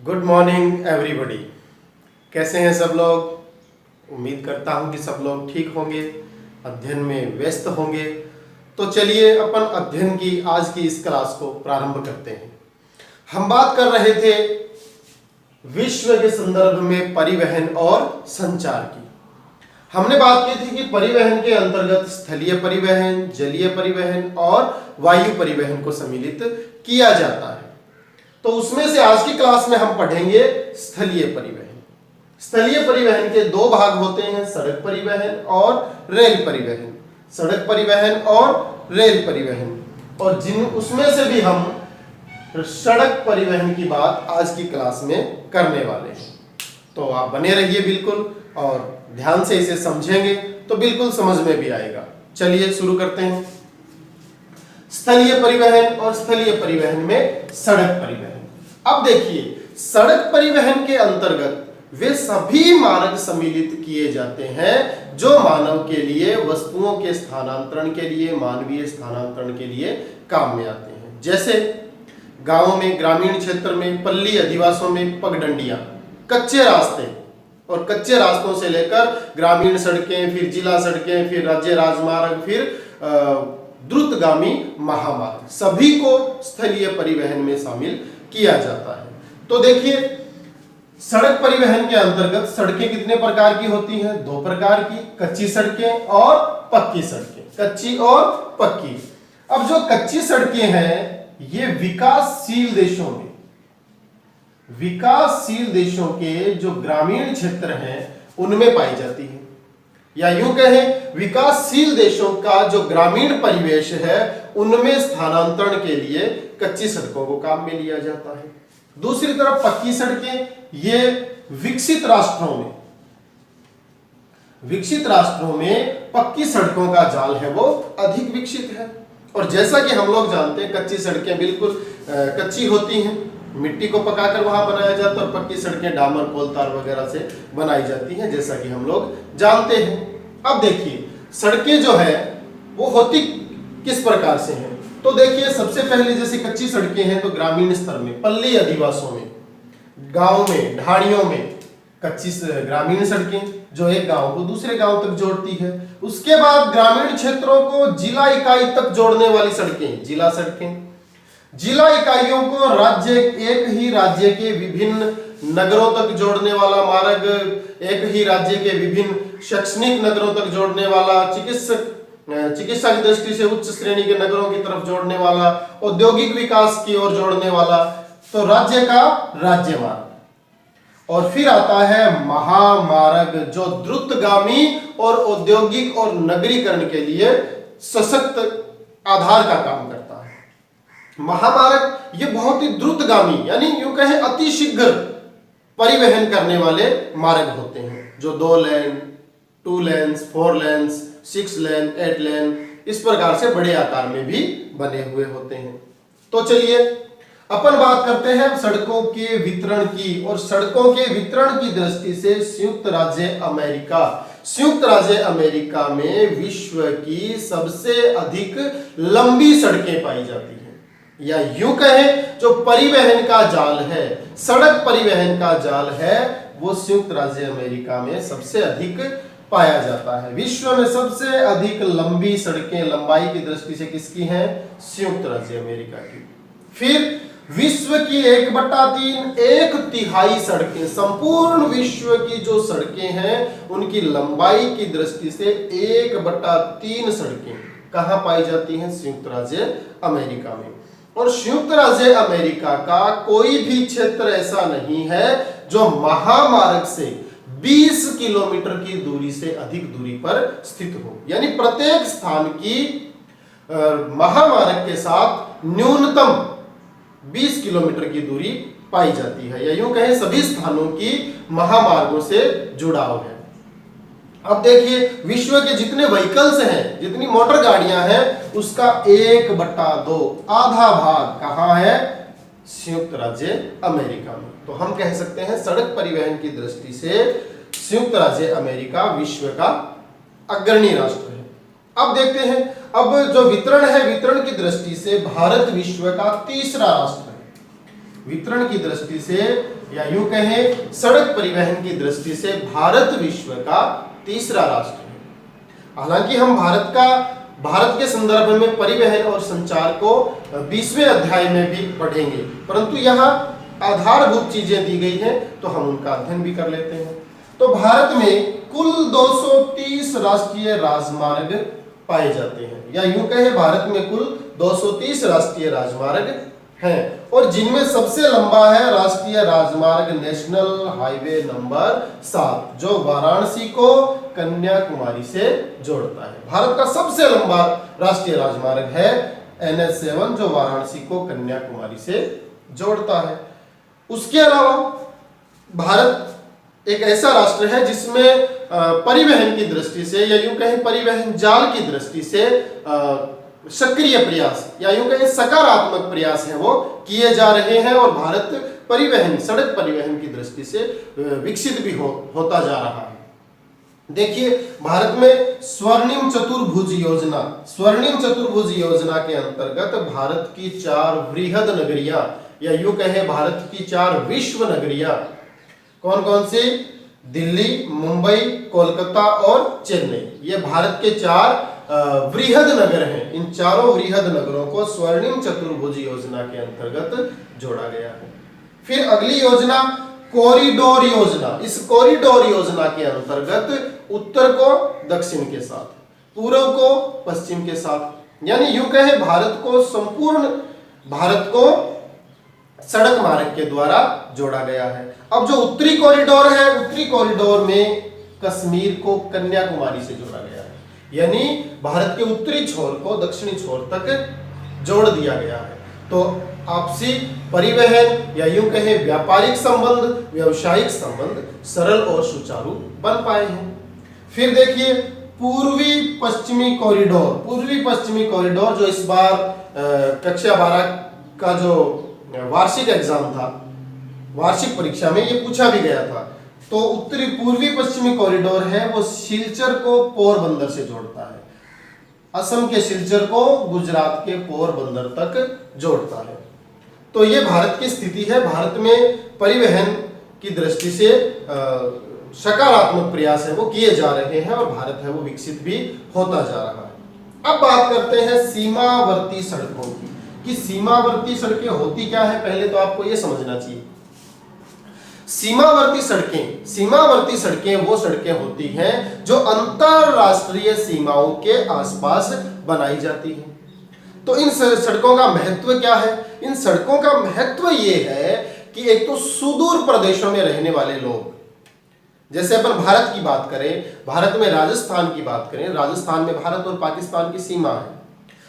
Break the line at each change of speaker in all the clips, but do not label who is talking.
Good morning everybody. कैसे हैं सब लोग। उम्मीद करता हूं कि सब लोग ठीक होंगे, अध्ययन में व्यस्त होंगे। तो चलिए अपन अध्ययन की आज की इस क्लास को प्रारंभ करते हैं। हम बात कर रहे थे विश्व के संदर्भ में परिवहन और संचार की। हमने बात की थी कि परिवहन के अंतर्गत स्थलीय परिवहन, जलीय परिवहन और वायु परिवहन को सम्मिलित किया जाता है। तो उसमें से आज की क्लास में हम पढ़ेंगे स्थलीय परिवहन। स्थलीय परिवहन के दो भाग होते हैं, सड़क परिवहन और रेल परिवहन। सड़क परिवहन और रेल परिवहन, और जिन उसमें से भी हम सड़क परिवहन की बात आज की क्लास में करने वाले हैं। तो आप बने रहिए बिल्कुल, और ध्यान से इसे समझेंगे तो बिल्कुल समझ में भी आएगा। चलिए शुरू करते हैं। स्थलीय परिवहन और स्थलीय परिवहन में सड़क परिवहन। अब देखिए, सड़क परिवहन के अंतर्गत वे सभी मार्ग सम्मिलित किए जाते हैं जो मानव के लिए, वस्तुओं के स्थानांतरण के लिए, मानवीय स्थानांतरण के लिए काम में आते हैं। जैसे गांवों में, ग्रामीण क्षेत्र में, पल्ली अधिवासों में पगडंडियां, कच्चे रास्ते, और कच्चे रास्तों से लेकर ग्रामीण सड़कें, फिर जिला सड़कें, फिर राज्य राजमार्ग, फिर द्रुतगामी महामार्ग, सभी को स्थलीय परिवहन में शामिल किया जाता है। तो देखिए, सड़क परिवहन के अंतर्गत सड़कें कितने प्रकार की होती हैं? दो प्रकार की, कच्ची सड़कें और पक्की सड़कें। कच्ची और पक्की। अब जो कच्ची सड़कें हैं ये विकासशील देशों के जो ग्रामीण क्षेत्र हैं उनमें पाई जाती है, या यूं कहें विकासशील देशों का जो ग्रामीण परिवेश है उनमें स्थानांतरण के लिए कच्ची सड़कों को काम में लिया जाता है। दूसरी तरफ पक्की सड़कें, ये विकसित राष्ट्रों में पक्की सड़कों का जाल है वो अधिक विकसित है। और जैसा कि हम लोग जानते हैं, कच्ची सड़कें बिल्कुल कच्ची होती हैं, मिट्टी को पकाकर वहां बनाया जाता है, और पक्की सड़कें डामर, कोलतार वगैरह से बनाई जाती हैं, जैसा कि हम लोग जानते हैं। अब देखिए, सड़कें जो है वो होती किस प्रकार से हैं। तो देखिए, सबसे पहले जैसे कच्ची सड़कें हैं तो ग्रामीण स्तर में, पल्ली अधिवासों में, गांव में, ढाणियों में कच्ची ग्रामीण सड़कें जो एक गांव को दूसरे गांव तक जोड़ती है। उसके बाद ग्रामीण क्षेत्रों को जिला इकाई तक जोड़ने वाली सड़कें, जिला सड़कें। जिला इकाइयों को एक ही राज्य के विभिन्न नगरों तक जोड़ने वाला मार्ग, एक ही राज्य के विभिन्न शैक्षणिक नगरों तक जोड़ने वाला, चिकित्सा की दृष्टि से उच्च श्रेणी के नगरों की तरफ जोड़ने वाला, औद्योगिक विकास की ओर जोड़ने वाला, तो राज्य का राज्य मार्ग। और फिर आता है महामार्ग, जो द्रुतगामी और औद्योगिक और नगरीकरण के लिए सशक्त आधार का काम करता है। महामार्ग ये बहुत ही द्रुतगामी, यानी यूं कहें अति शीघ्र परिवहन करने वाले मार्ग होते हैं, जो 2 लेन, 2 लेन्स, 4 लेन्स, 6 लेन, 8 लेन, इस प्रकार से बड़े आकार में भी बने हुए होते हैं। तो चलिए अपन बात करते हैं सड़कों के वितरण की। और सड़कों के वितरण की दृष्टि से संयुक्त राज्य अमेरिका में विश्व की सबसे अधिक लंबी सड़कें पाई जाती हैं, या यूं कहें जो परिवहन का जाल है, सड़क परिवहन का जाल है, वो संयुक्त राज्य अमेरिका में सबसे अधिक पाया जाता है। विश्व में सबसे अधिक लंबी सड़कें लंबाई की दृष्टि से किसकी हैं? संयुक्त राज्य अमेरिका की। फिर विश्व की 1/3, 1/3 सड़कें, संपूर्ण विश्व की जो सड़कें हैं उनकी लंबाई की दृष्टि से 1/3 सड़कें कहां पाई जाती हैं? संयुक्त राज्य अमेरिका में। और संयुक्त राज्य अमेरिका का कोई भी क्षेत्र ऐसा नहीं है जो महामार्ग से 20 किलोमीटर की दूरी से अधिक दूरी पर स्थित हो, यानी प्रत्येक स्थान की महामार्ग के साथ न्यूनतम 20 किलोमीटर की दूरी पाई जाती है, या यूं कहें सभी स्थानों की महामार्गों से जुड़ाव है। अब देखिए, विश्व के जितने व्हीकल्स हैं, जितनी मोटर गाड़ियां हैं, उसका 1/2 आधा भाग कहां है? संयुक्त राज्य अमेरिका में। तो हम कह सकते हैं सड़क परिवहन की दृष्टि से संयुक्त राज्य अमेरिका विश्व का अग्रणी राष्ट्र है। अब देखते हैं, अब जो वितरण है, वितरण की दृष्टि से भारत विश्व का तीसरा राष्ट्र है। वितरण की दृष्टि से या यूं कहें सड़क परिवहन की दृष्टि से भारत विश्व का तीसरा राष्ट्र है। हालांकि हम भारत के संदर्भ में परिवहन और संचार को 20वें अध्याय में भी पढ़ेंगे, परंतु यहाँ आधारभूत चीजें दी गई हैं तो हम उनका अध्ययन भी कर लेते हैं। तो भारत में कुल 230 राष्ट्रीय राजमार्ग पाए जाते हैं, या यूं कहें भारत में कुल 230 राष्ट्रीय राजमार्ग हैं, और जिनमें सबसे लंबा है राष्ट्रीय राजमार्ग नेशनल हाईवे नंबर 7 जो वाराणसी को कन्याकुमारी से जोड़ता है। भारत का सबसे लंबा राष्ट्रीय राजमार्ग है NH 7 जो वाराणसी को कन्याकुमारी से जोड़ता है। उसके अलावा भारत एक ऐसा राष्ट्र है जिसमें परिवहन की दृष्टि से या यूं कहें परिवहन जाल की दृष्टि से सक्रिय प्रयास या यूं कहें सकारात्मक प्रयास है वो किए जा रहे हैं, और भारत परिवहन सड़क परिवहन की दृष्टि से विकसित भी होता जा रहा है। देखिए भारत में स्वर्णिम चतुर्भुज योजना के अंतर्गत भारत की 4 वृहद नगरियां या यूं कहें भारत की 4 विश्व नगरियां कौन कौन सी? दिल्ली, मुंबई, कोलकाता और चेन्नई, ये भारत के 4 वृहद नगर हैं। इन चारों वृहद नगरों को स्वर्णिम चतुर्भुज योजना के अंतर्गत जोड़ा गया है। फिर अगली योजना कॉरिडोर योजना। इस कॉरिडोर योजना के अंतर्गत उत्तर को दक्षिण के साथ, पूर्व को पश्चिम के साथ, यानी यूं कहें संपूर्ण भारत को सड़क मार्ग के द्वारा जोड़ा गया है। अब जो उत्तरी कॉरिडोर है, उत्तरी कॉरिडोर में कश्मीर को कन्याकुमारी से जोड़ा गया है, यानी भारत के उत्तरी छोर को दक्षिणी छोर तक जोड़ दिया गया है। तो आपसी परिवहन या यूं कहें व्यापारिक संबंध, व्यावसायिक संबंध सरल और सुचारू बन पाए हैं। फिर देखिए पूर्वी पश्चिमी कॉरिडोर जो इस बार कक्षा 12 का जो वार्षिक एग्जाम था, वार्षिक परीक्षा में ये पूछा भी गया था। तो उत्तरी पूर्वी पश्चिमी कॉरिडोर है वो सिलचर को पोरबंदर से जोड़ता है, असम के सिलचर को गुजरात के पोरबंदर तक जोड़ता है। तो ये भारत की स्थिति है। भारत में परिवहन की दृष्टि से सकारात्मक प्रयास है वो किए जा रहे हैं, और भारत है वो विकसित भी होता जा रहा है। अब बात करते हैं सीमावर्ती सड़कों की, कि सीमावर्ती सड़कें होती क्या है। पहले तो आपको ये समझना चाहिए सीमावर्ती सड़कें वो सड़कें होती हैं जो अंतरराष्ट्रीय सीमाओं के आसपास बनाई जाती हैं। तो इन सड़कों का महत्व क्या है? इन सड़कों का महत्व ये है कि एक तो सुदूर प्रदेशों में रहने वाले लोग, जैसे अपन भारत की बात करें, भारत में राजस्थान की बात करें, राजस्थान में भारत और पाकिस्तान की सीमा है,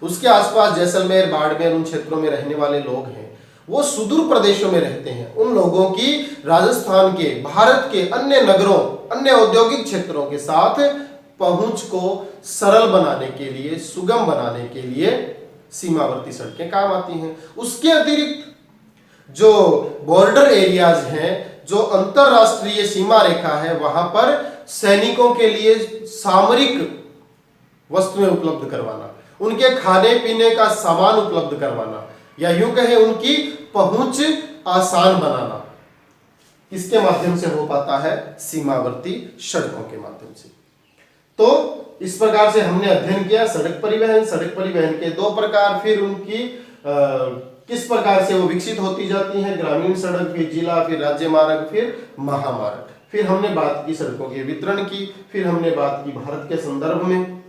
उसके आसपास जैसलमेर, बाड़मेर, उन क्षेत्रों में रहने वाले लोग हैं, वो सुदूर प्रदेशों में रहते हैं। उन लोगों की राजस्थान के, भारत के अन्य नगरों, अन्य औद्योगिक क्षेत्रों के साथ पहुंच को सरल बनाने के लिए, सुगम बनाने के लिए सीमावर्ती सड़कें काम आती हैं। उसके अतिरिक्त जो बॉर्डर एरियाज हैं, जो अंतरराष्ट्रीय सीमा रेखा है, वहां पर सैनिकों के लिए सामरिक वस्तुएं उपलब्ध करवाना, उनके खाने पीने का सामान उपलब्ध करवाना, या यूं कहें उनकी पहुंच आसान बनाना, इसके माध्यम से हो पाता है सीमावर्ती सड़कों के माध्यम से। तो इस प्रकार से हमने अध्ययन किया सड़क परिवहन के 2 प्रकार, फिर उनकी किस प्रकार से वो विकसित होती जाती हैं, ग्रामीण सड़क, फिर जिला, फिर राज्य मार्ग, फिर महामार्ग। फिर हमने बात की सड़कों के वितरण की, फिर हमने बात की भारत के संदर्भ में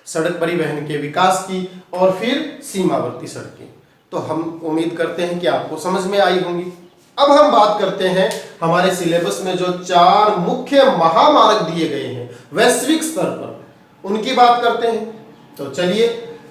सड़क परिवहन के विकास की, और फिर सीमावर्ती सड़कें। तो हम उम्मीद करते हैं कि आपको समझ में आई होंगी। अब हम बात करते हैं हमारे सिलेबस में जो 4 मुख्य महामार्ग दिए गए हैं वैश्विक स्तर पर, उनकी बात करते हैं। तो चलिए,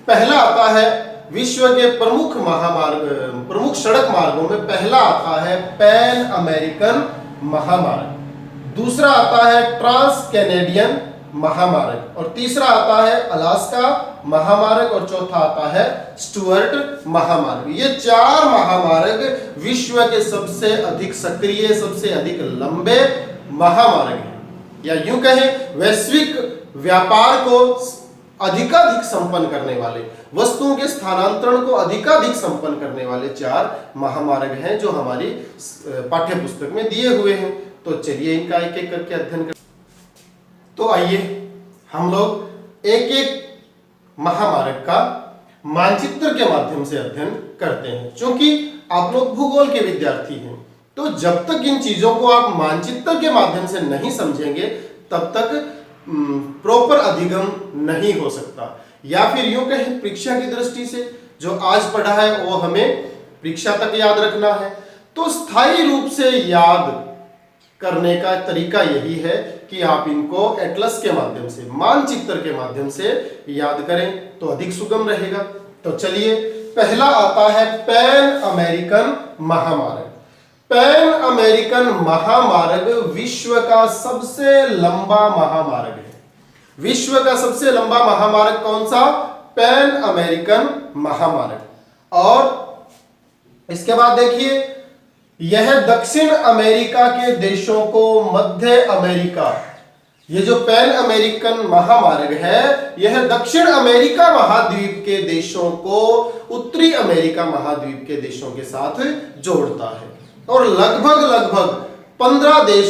पहला आता है विश्व के प्रमुख सड़क मार्गों में पहला आता है पैन अमेरिकन महामार्ग, दूसरा आता है ट्रांस कैनेडियन महामार्ग, और तीसरा आता है अलास्का महामार्ग, और चौथा आता है स्टुअर्ट महामार्ग। ये 4 महामार्ग विश्व के सबसे अधिक सक्रिय, सबसे अधिक लंबे महामार्ग हैं, या यूं कहें वैश्विक व्यापार को अधिकाधिक संपन्न करने वाले, वस्तुओं के स्थानांतरण को अधिकाधिक संपन्न करने वाले 4 महामार्ग हैं जो हमारी पाठ्य पुस्तक में दिए हुए हैं। तो चलिए इनका एक एक करके अध्ययन करते हैं। तो आइए हम लोग एक एक महामार्ग का मानचित्र के माध्यम से अध्ययन करते हैं। क्योंकि आप लोग भूगोल के विद्यार्थी हैं, तो जब तक इन चीजों को आप मानचित्र के माध्यम से नहीं समझेंगे तब तक प्रॉपर अधिगम नहीं हो सकता। या फिर यूं कहें, परीक्षा की दृष्टि से जो आज पढ़ा है वो हमें परीक्षा तक याद रखना है। तो स्थायी रूप से याद करने का तरीका यही है कि आप इनको एटलस के माध्यम से, मानचित्र के माध्यम से याद करें तो अधिक सुगम रहेगा। तो चलिए, पहला आता है पैन अमेरिकन महामार्ग। पैन अमेरिकन महामार्ग विश्व का सबसे लंबा महामार्ग है। विश्व का सबसे लंबा महामार्ग कौन सा? पैन अमेरिकन महामार्ग। और इसके बाद देखिए, यह दक्षिण अमेरिका के देशों को मध्य अमेरिका, ये जो पैन अमेरिकन महामार्ग है यह दक्षिण अमेरिका महाद्वीप के देशों को उत्तरी अमेरिका महाद्वीप के देशों के साथ जोड़ता है। और लगभग 15 देश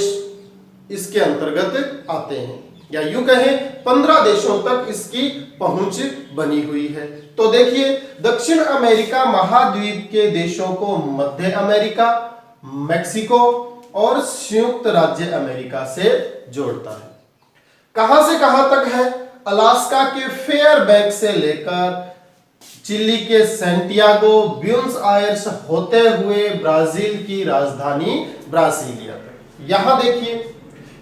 इसके अंतर्गत आते हैं, या यूं कहें 15 देशों तक इसकी पहुंच बनी हुई है। तो देखिए, दक्षिण अमेरिका महाद्वीप के देशों को मध्य अमेरिका, मैक्सिको और संयुक्त राज्य अमेरिका से जोड़ता है। कहां से कहां तक है? अलास्का के फेयरबैंक्स से लेकर चिली के सैंटियागो, ब्यूनस आयर्स होते हुए ब्राजील की राजधानी ब्रासीलिया तक। यहां देखिए,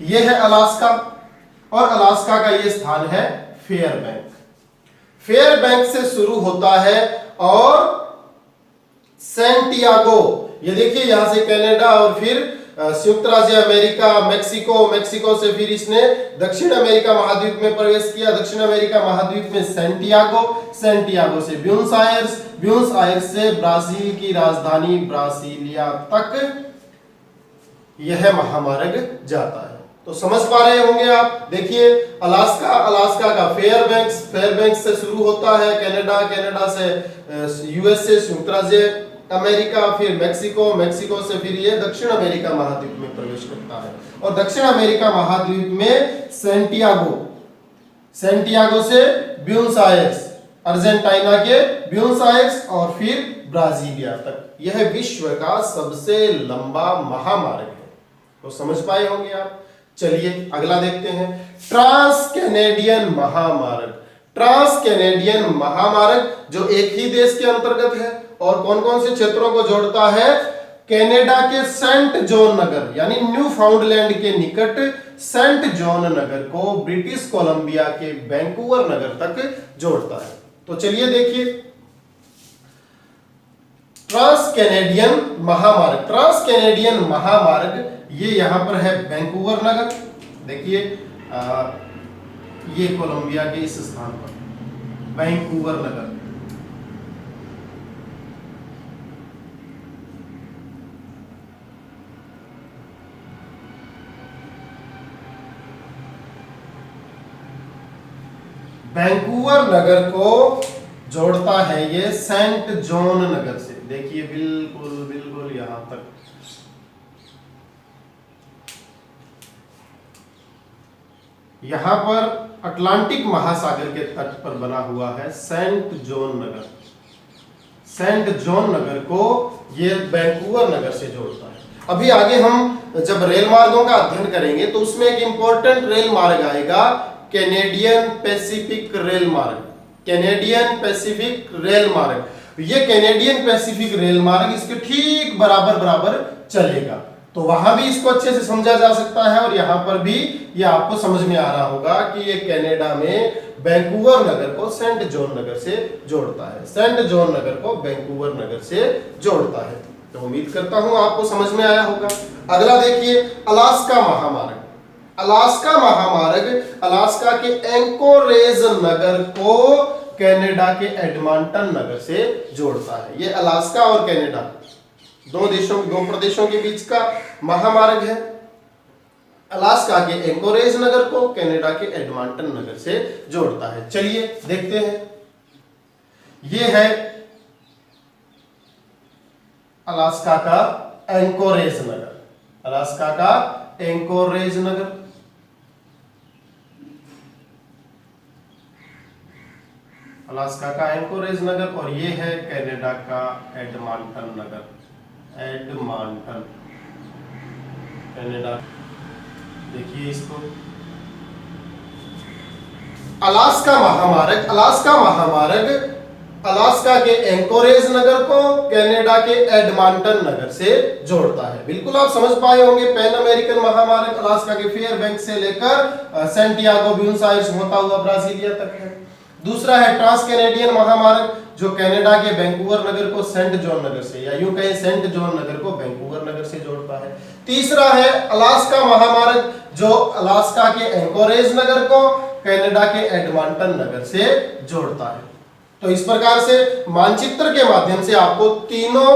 यह है अलास्का, और अलास्का का यह स्थान है फेयरबैंक। फेयरबैंक से शुरू होता है और सैंटियागो, ये देखिए यहां से कनाडा और फिर संयुक्त राज्य अमेरिका, मैक्सिको से फिर इसने दक्षिण अमेरिका महाद्वीप में प्रवेश किया। दक्षिण अमेरिका महाद्वीप में सैंटियागो से ब्यूनस आयर्स से ब्राजील की राजधानी ब्रासीलिया तक यह महामार्ग जाता है। तो समझ पा रहे होंगे आप। देखिए, अलास्का का फेयरबैंक्स से शुरू होता है, कनाडा से यूएसए संयुक्त राज्य अमेरिका, फिर मैक्सिको से फिर ये दक्षिण अमेरिका महाद्वीप में प्रवेश करता है। और दक्षिण अमेरिका महाद्वीप में सैंटियागो से ब्यूनस आयर्स, अर्जेंटीना के ब्यूनस आयर्स और फिर ब्राजीलिया तक यह विश्व का सबसे लंबा महामार्ग है। तो समझ पाए होंगे आप। चलिए अगला देखते हैं, ट्रांस कैनेडियन महामार्ग। ट्रांस कैनेडियन महामार्ग जो एक ही देश के अंतर्गत है और कौन कौन से क्षेत्रों को जोड़ता है? कनाडा के सेंट जॉन नगर यानी न्यू फाउंडलैंड के निकट सेंट जॉन नगर को ब्रिटिश कोलंबिया के वैंकूवर नगर तक जोड़ता है। तो चलिए देखिए, ट्रांस कैनेडियन महामार्ग ये यहां पर है वैंकूवर नगर। देखिए ये कोलंबिया के इस स्थान पर वैंकूवर नगर। वैंकूवर नगर को जोड़ता है ये सेंट जॉन नगर से। देखिए बिल्कुल यहां तक। यहां पर अटलांटिक महासागर के तट पर बना हुआ है सेंट जॉन नगर। सेंट जॉन नगर को ये वैंकूवर नगर से जोड़ता है। अभी आगे हम जब रेल मार्गों का अध्ययन करेंगे तो उसमें एक इंपॉर्टेंट रेल मार्ग आएगा, कैनेडियन पैसिफिक रेल मार्ग। कैनेडियन पैसिफिक रेल मार्ग, ये कैनेडियन पैसिफिक रेल मार्ग इसके ठीक बराबर चलेगा। तो वहां भी इसको अच्छे से समझा जा सकता है और यहां पर भी ये आपको समझ में आ रहा होगा कि ये कनाडा में वैंकूवर नगर को सेंट जॉन नगर से जोड़ता है। सेंट जॉन नगर को वैंकूवर नगर से जोड़ता है। तो उम्मीद करता हूं आपको समझ में आया होगा। अगला देखिए, अलास्का महामार्ग। अलास्का महामार्ग अलास्का के एंकोरेज नगर को कनाडा के एडमंटन नगर से जोड़ता है। ये अलास्का और कनाडा दो प्रदेशों के बीच का महामार्ग है। अलास्का के एंकोरेज नगर को कनाडा के एडमंटन नगर से जोड़ता है। चलिए देखते हैं। ये है अलास्का का एंकोरेज नगर, अलास्का का एंकोरेज नगर। अलास्का का एंकोरेज नगर और ये है कनाडा का एडमंटन नगर, एडमंटन कनाडा। देखिए इसको, अलास्का महामार्ग, अलास्का महामार्ग अलास्का के एंकोरेज नगर को कनाडा के एडमंटन नगर से जोड़ता है। बिल्कुल आप समझ पाए होंगे, पैन अमेरिकन महामार्ग अलास्का के फेयरबैंक्स से लेकर सैंटियागो ब्यूनस आयर्स होता हुआ ब्राजीलिया तक है। दूसरा है ट्रांस कैनेडियन महामार्ग जो कनाडा के वैंकूवर नगर को सेंट जॉन नगर से, या यूं कहें सेंट जॉन नगर को वैंकूवर नगर से जोड़ता है। तीसरा है अलास्का महामार्ग जो अलास्का के एंकोरेज नगर को कनाडा के एडमंटन नगर से जोड़ता है। तो इस प्रकार से मानचित्र के माध्यम से आपको तीनों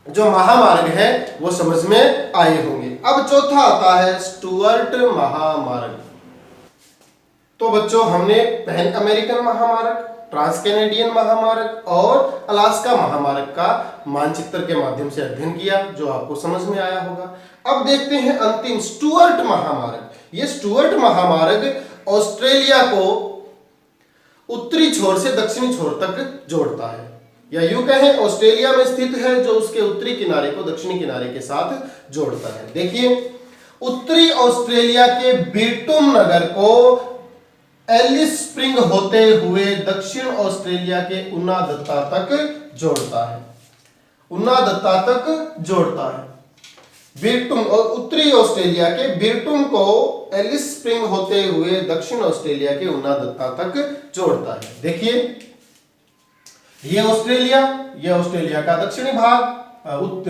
जो महामार्ग है वो समझ में आए होंगे। अब चौथा आता है स्टुअर्ट महामार्ग। तो बच्चों हमने पैन अमेरिकन महामार्ग, ट्रांस कैनेडियन महामार्ग और अलास्का महामार्ग का मानचित्र के माध्यम से अध्ययन किया जो आपको समझ में आया होगा। अब देखते हैं अंतिम स्टुअर्ट महामार्ग। ये स्टुअर्ट महामार्ग ऑस्ट्रेलिया को उत्तरी छोर से दक्षिणी छोर तक जोड़ता है, या यूं कहें ऑस्ट्रेलिया में स्थित है जो उसके उत्तरी किनारे को दक्षिणी किनारे के साथ जोड़ता है। देखिए उत्तरी ऑस्ट्रेलिया के बीटुम नगर को एलिस स्प्रिंग होते हुए दक्षिण ऑस्ट्रेलिया के उनादत्ता तक जोड़ता है, उनादत्ता तक जोड़ता है। बीटुम और उत्तरी ऑस्ट्रेलिया के बीटुम को एलिस स्प्रिंग होते हुए दक्षिण ऑस्ट्रेलिया के उनादत्ता तक जोड़ता है। देखिए ये ऑस्ट्रेलिया का दक्षिणी भाग,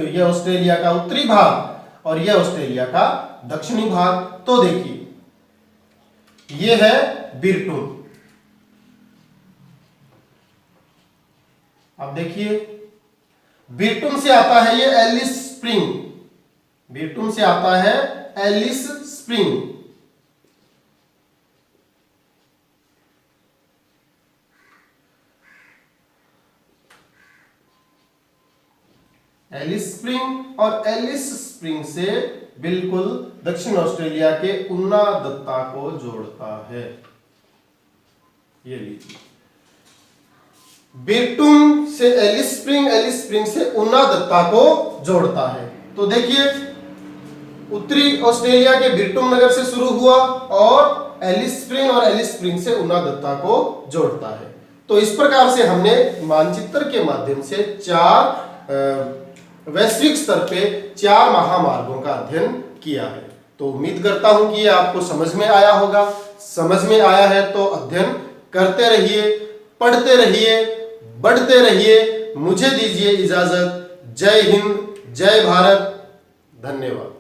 ये ऑस्ट्रेलिया का उत्तरी भाग और ये ऑस्ट्रेलिया का दक्षिणी भाग। तो देखिए ये है बीटुम। अब देखिए बीटुम से आता है ये एलिस स्प्रिंग, बीटुम से आता है एलिस स्प्रिंग। एलिस स्प्रिंग और एलिस स्प्रिंग से बिल्कुल दक्षिण ऑस्ट्रेलिया के उनादत्ता को जोड़ता है। ये लीजिए बीटुम से एलिस स्प्रिंग से उनादत्ता को जोड़ता है। तो देखिए उत्तरी ऑस्ट्रेलिया के बीटुम नगर से शुरू हुआ और एलिस स्प्रिंग से उनादत्ता को जोड़ता है। तो इस प्रकार से हमने मानचित्र के माध्यम से चार वैश्विक स्तर पे 4 महामार्गों का अध्ययन किया है। तो उम्मीद करता हूं कि ये आपको समझ में आया होगा। समझ में आया है तो अध्ययन करते रहिए, पढ़ते रहिए, बढ़ते रहिए। मुझे दीजिए इजाजत। जय हिंद, जय भारत, धन्यवाद।